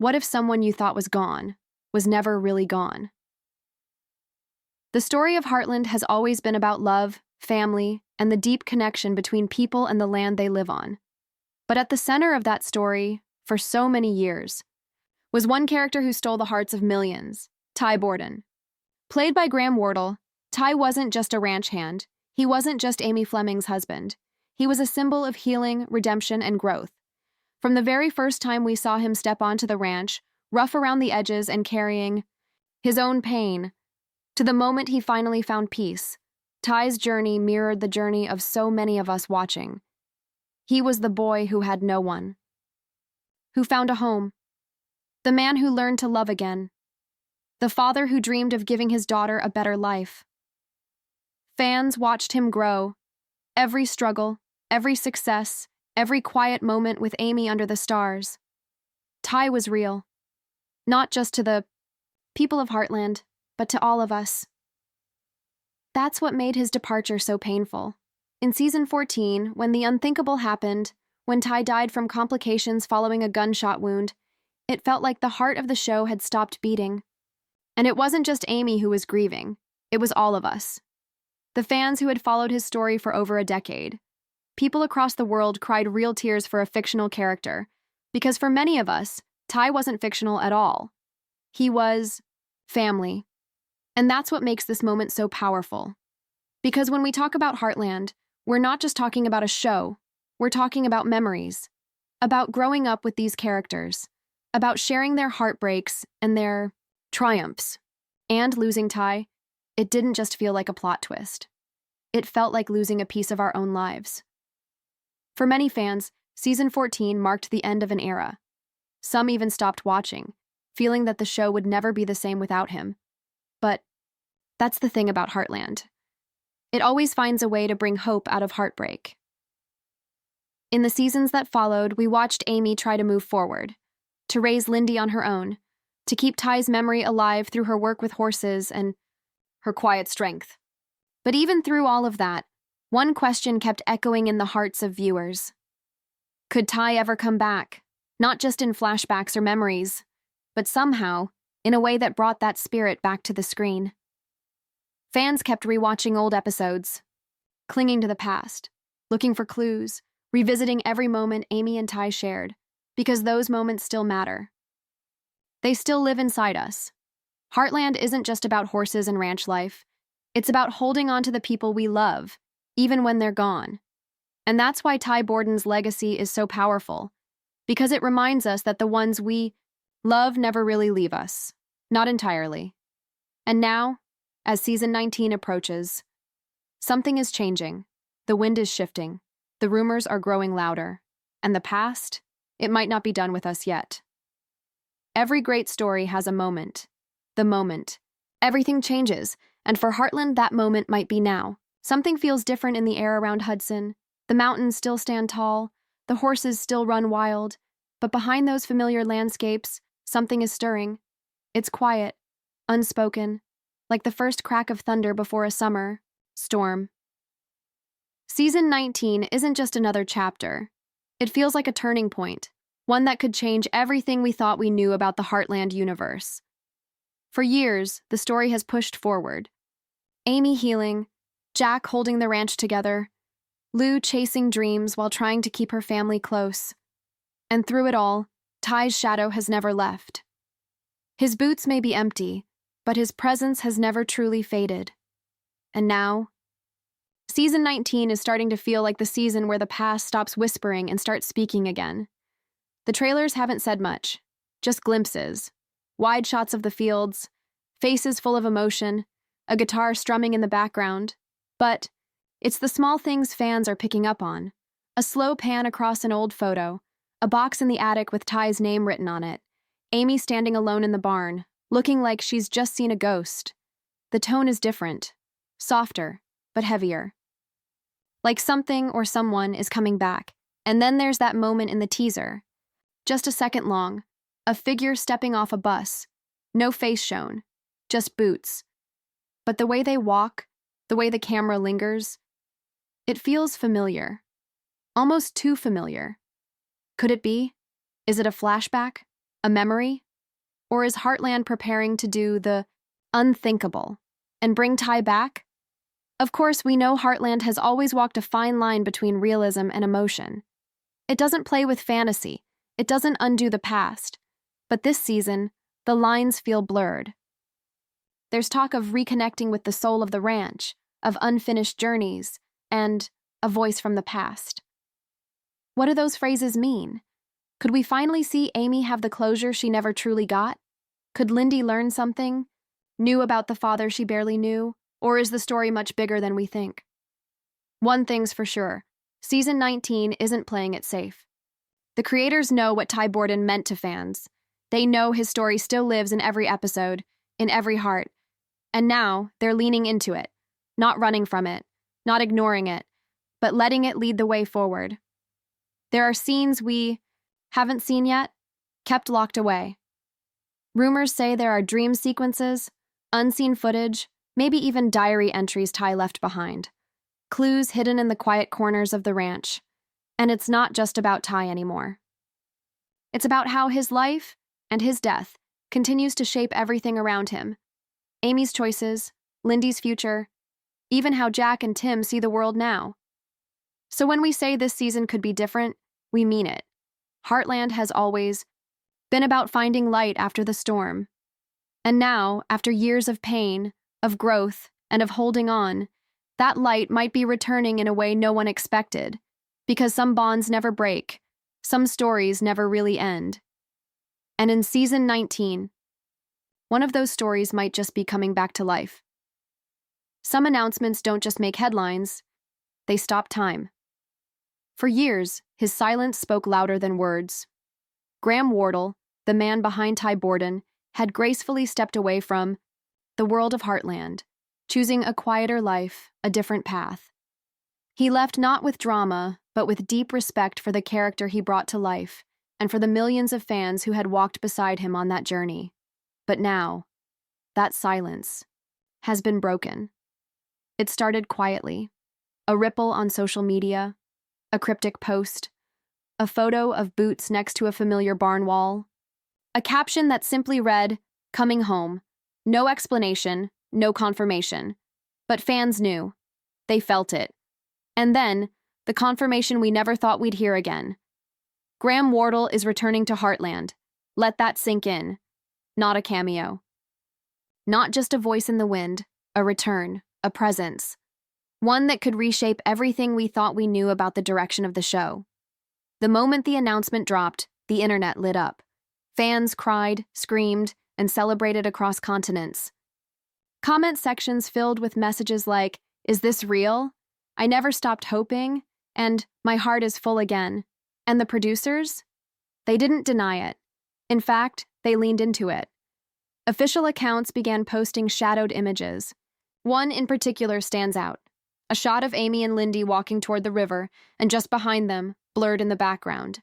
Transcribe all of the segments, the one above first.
What if someone you thought was gone was never really gone? The story of Heartland has always been about love, family, and the deep connection between people and the land they live on. But at the center of that story, for so many years, was one character who stole the hearts of millions, Ty Borden. Played by Graham Wardle, Ty wasn't just a ranch hand. He wasn't just Amy Fleming's husband. He was a symbol of healing, redemption, and growth. From the very first time we saw him step onto the ranch, rough around the edges and carrying his own pain, to the moment he finally found peace, Ty's journey mirrored the journey of so many of us watching. He was the boy who had no one, who found a home, the man who learned to love again, the father who dreamed of giving his daughter a better life. Fans watched him grow. Every struggle, every success, every quiet moment with Amy under the stars. Ty was real, not just to the people of Heartland, but to all of us. That's what made his departure so painful. In season 14, when the unthinkable happened, when Ty died from complications following a gunshot wound, it felt like the heart of the show had stopped beating. And it wasn't just Amy who was grieving, it was all of us. The fans who had followed his story for over a decade. People across the world cried real tears for a fictional character, because for many of us, Ty wasn't fictional at all. He was family. And that's what makes this moment so powerful. Because when we talk about Heartland, we're not just talking about a show, we're talking about memories, about growing up with these characters, about sharing their heartbreaks and their triumphs. And losing Ty, it didn't just feel like a plot twist. It felt like losing a piece of our own lives. For many fans, season 14 marked the end of an era. Some even stopped watching, feeling that the show would never be the same without him. But that's the thing about Heartland. It always finds a way to bring hope out of heartbreak. In the seasons that followed, we watched Amy try to move forward, to raise Lindy on her own, to keep Ty's memory alive through her work with horses and her quiet strength. But even through all of that, one question kept echoing in the hearts of viewers. Could Ty ever come back? Not just in flashbacks or memories, but somehow, in a way that brought that spirit back to the screen. Fans kept rewatching old episodes, clinging to the past, looking for clues, revisiting every moment Amy and Ty shared, because those moments still matter. They still live inside us. Heartland isn't just about horses and ranch life. It's about holding on to the people we love, even when they're gone. And that's why Ty Borden's legacy is so powerful, because it reminds us that the ones we love never really leave us, not entirely. And now, as season 19 approaches, something is changing. The wind is shifting. The rumors are growing louder. And the past, it might not be done with us yet. Every great story has a moment. The moment. Everything changes, and for Heartland, that moment might be now. Something feels different in the air around Hudson. The mountains still stand tall. The horses still run wild. But behind those familiar landscapes, something is stirring. It's quiet, unspoken, like the first crack of thunder before a summer storm. Season 19 isn't just another chapter. It feels like a turning point, one that could change everything we thought we knew about the Heartland universe. For years, the story has pushed forward. Amy healing, Jack holding the ranch together, Lou chasing dreams while trying to keep her family close. And through it all, Ty's shadow has never left. His boots may be empty, but his presence has never truly faded. And now, season 19 is starting to feel like the season where the past stops whispering and starts speaking again. The trailers haven't said much, just glimpses, wide shots of the fields, faces full of emotion, a guitar strumming in the background. But it's the small things fans are picking up on. A slow pan across an old photo, a box in the attic with Ty's name written on it, Amy standing alone in the barn, looking like she's just seen a ghost. The tone is different, softer, but heavier. Like something or someone is coming back. And then there's that moment in the teaser. Just a second long, a figure stepping off a bus, no face shown, just boots. But the way they walk, the way the camera lingers, it feels familiar. Almost too familiar. Could it be? Is it a flashback? A memory? Or is Heartland preparing to do the unthinkable and bring Ty back? Of course, we know Heartland has always walked a fine line between realism and emotion. It doesn't play with fantasy. It doesn't undo the past. But this season, the lines feel blurred. There's talk of reconnecting with the soul of the ranch, of unfinished journeys, and a voice from the past. What do those phrases mean? Could we finally see Amy have the closure she never truly got? Could Lindy learn something new about the father she barely knew? Or is the story much bigger than we think? One thing's for sure, Season 19 isn't playing it safe. The creators know what Ty Borden meant to fans. They know his story still lives in every episode, in every heart. And now, they're leaning into it, not running from it, not ignoring it, but letting it lead the way forward. There are scenes we haven't seen yet, kept locked away. Rumors say there are dream sequences, unseen footage, maybe even diary entries Ty left behind. Clues hidden in the quiet corners of the ranch. And it's not just about Ty anymore. It's about how his life and his death continues to shape everything around him. Amy's choices, Lindy's future, even how Jack and Tim see the world now. So when we say this season could be different, we mean it. Heartland has always been about finding light after the storm. And now, after years of pain, of growth, and of holding on, that light might be returning in a way no one expected, because some bonds never break, some stories never really end. And in Season 19, one of those stories might just be coming back to life. Some announcements don't just make headlines, they stop time. For years, his silence spoke louder than words. Graham Wardle, the man behind Ty Borden, had gracefully stepped away from the world of Heartland, choosing a quieter life, a different path. He left not with drama, but with deep respect for the character he brought to life, and for the millions of fans who had walked beside him on that journey. But now, that silence has been broken. It started quietly. A ripple on social media, a cryptic post, a photo of boots next to a familiar barn wall, a caption that simply read, "Coming home." No explanation, no confirmation. But fans knew. They felt it. And then, the confirmation we never thought we'd hear again. Graham Wardle is returning to Heartland. Let that sink in. Not a cameo. Not just a voice in the wind, a return, a presence. One that could reshape everything we thought we knew about the direction of the show. The moment the announcement dropped, the internet lit up. Fans cried, screamed, and celebrated across continents. Comment sections filled with messages like, "Is this real? I never stopped hoping," and "My heart is full again." And the producers? They didn't deny it. In fact, they leaned into it. Official accounts began posting shadowed images. One in particular stands out. A shot of Amy and Lindy walking toward the river, and just behind them, blurred in the background.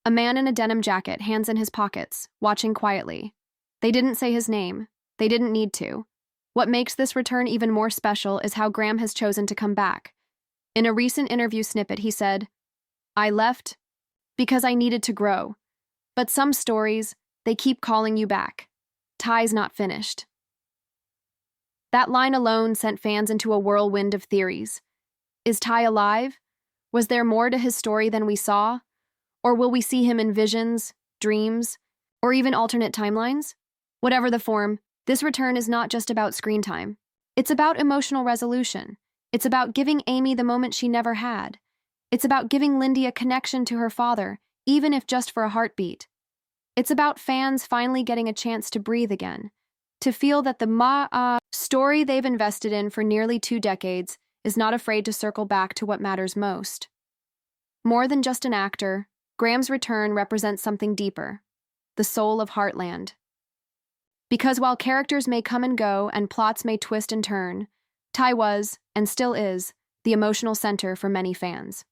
A man in a denim jacket, hands in his pockets, watching quietly. They didn't say his name. They didn't need to. What makes this return even more special is how Graham has chosen to come back. In a recent interview snippet, he said, "I left because I needed to grow. But some stories, they keep calling you back. Ty's not finished." That line alone sent fans into a whirlwind of theories. Is Ty alive? Was there more to his story than we saw? Or will we see him in visions, dreams, or even alternate timelines? Whatever the form, this return is not just about screen time. It's about emotional resolution. It's about giving Amy the moment she never had. It's about giving Lindy a connection to her father, even if just for a heartbeat. It's about fans finally getting a chance to breathe again, to feel that the story they've invested in for nearly 2 decades is not afraid to circle back to what matters most. More than just an actor, Graham's return represents something deeper, the soul of Heartland. Because while characters may come and go and plots may twist and turn, Ty was, and still is, the emotional center for many fans.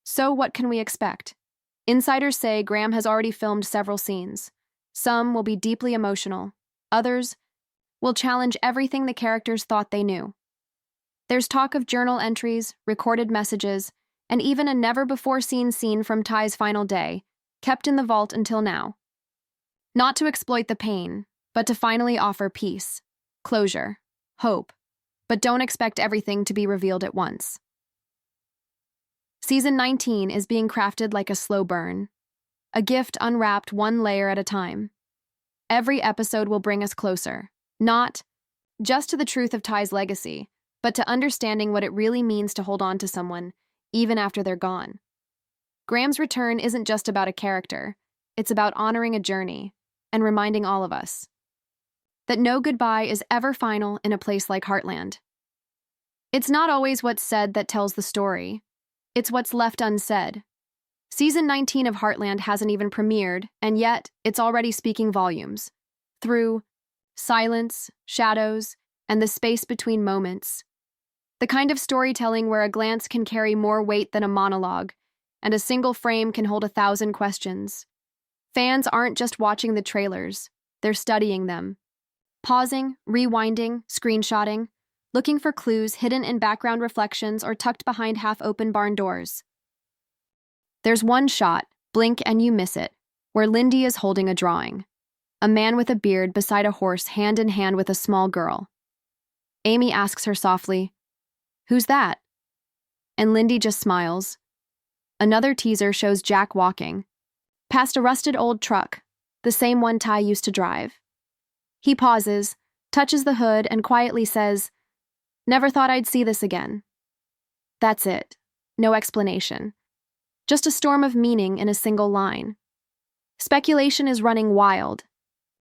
So what can we expect? Insiders say Graham has already filmed several scenes. Some will be deeply emotional. Others will challenge everything the characters thought they knew. There's talk of journal entries, recorded messages, and even a never-before-seen scene from Ty's final day, kept in the vault until now. Not to exploit the pain, but to finally offer peace, closure, hope, but don't expect everything to be revealed at once. Season 19 is being crafted like a slow burn, a gift unwrapped one layer at a time. Every episode will bring us closer, not just to the truth of Ty's legacy, but to understanding what it really means to hold on to someone, even after they're gone. Graham's return isn't just about a character, it's about honoring a journey and reminding all of us that no goodbye is ever final in a place like Heartland. It's not always what's said that tells the story, it's what's left unsaid. Season 19 of Heartland hasn't even premiered, and yet it's already speaking volumes. Through silence, shadows, and the space between moments. The kind of storytelling where a glance can carry more weight than a monologue, and a single frame can hold 1,000 questions. Fans aren't just watching the trailers, they're studying them. Pausing, rewinding, screenshotting, looking for clues hidden in background reflections or tucked behind half-open barn doors. There's one shot, blink and you miss it, where Lindy is holding a drawing. A man with a beard beside a horse hand in hand with a small girl. Amy asks her softly, "Who's that?" And Lindy just smiles. Another teaser shows Jack walking past a rusted old truck, the same one Ty used to drive. He pauses, touches the hood, and quietly says, "Never thought I'd see this again." That's it. No explanation. Just a storm of meaning in a single line. Speculation is running wild.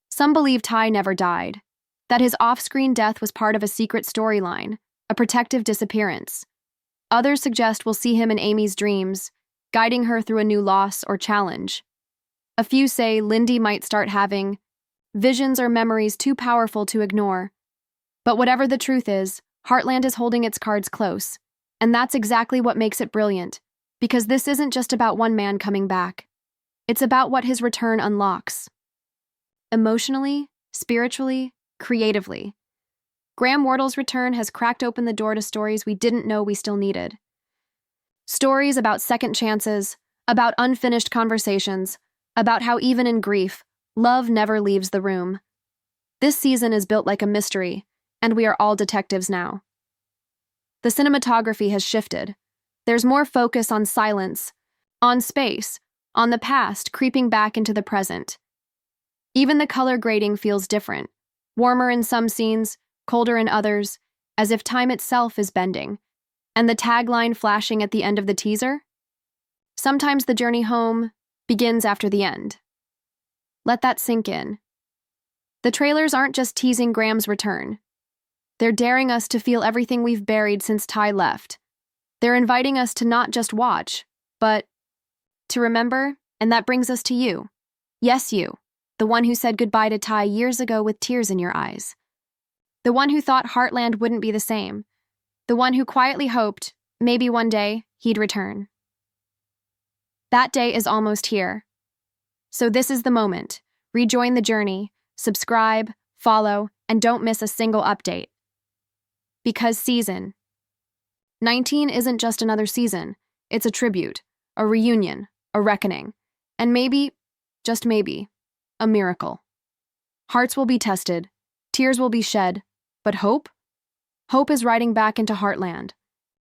Some believe Ty never died, that his off-screen death was part of a secret storyline, a protective disappearance. Others suggest we'll see him in Amy's dreams, guiding her through a new loss or challenge. A few say Lindy might start having visions or memories too powerful to ignore. But whatever the truth is, Heartland is holding its cards close, and that's exactly what makes it brilliant, because this isn't just about one man coming back. It's about what his return unlocks. Emotionally, spiritually, creatively. Graham Wardle's return has cracked open the door to stories we didn't know we still needed. Stories about second chances, about unfinished conversations, about how even in grief, love never leaves the room. This season is built like a mystery, and we are all detectives now. The cinematography has shifted. There's more focus on silence, on space, on the past creeping back into the present. Even the color grading feels different, warmer in some scenes, colder in others, as if time itself is bending. And the tagline flashing at the end of the teaser? Sometimes the journey home begins after the end. Let that sink in. The trailers aren't just teasing Graham's return. They're daring us to feel everything we've buried since Ty left. They're inviting us to not just watch, but to remember, and that brings us to you. Yes, you. The one who said goodbye to Ty years ago with tears in your eyes. The one who thought Heartland wouldn't be the same. The one who quietly hoped, maybe one day, he'd return. That day is almost here. So this is the moment. Rejoin the journey, subscribe, follow, and don't miss a single update. Because season 19 isn't just another season. It's a tribute, a reunion, a reckoning, and maybe, just maybe, a miracle. Hearts will be tested, tears will be shed, but hope? Hope is riding back into Heartland.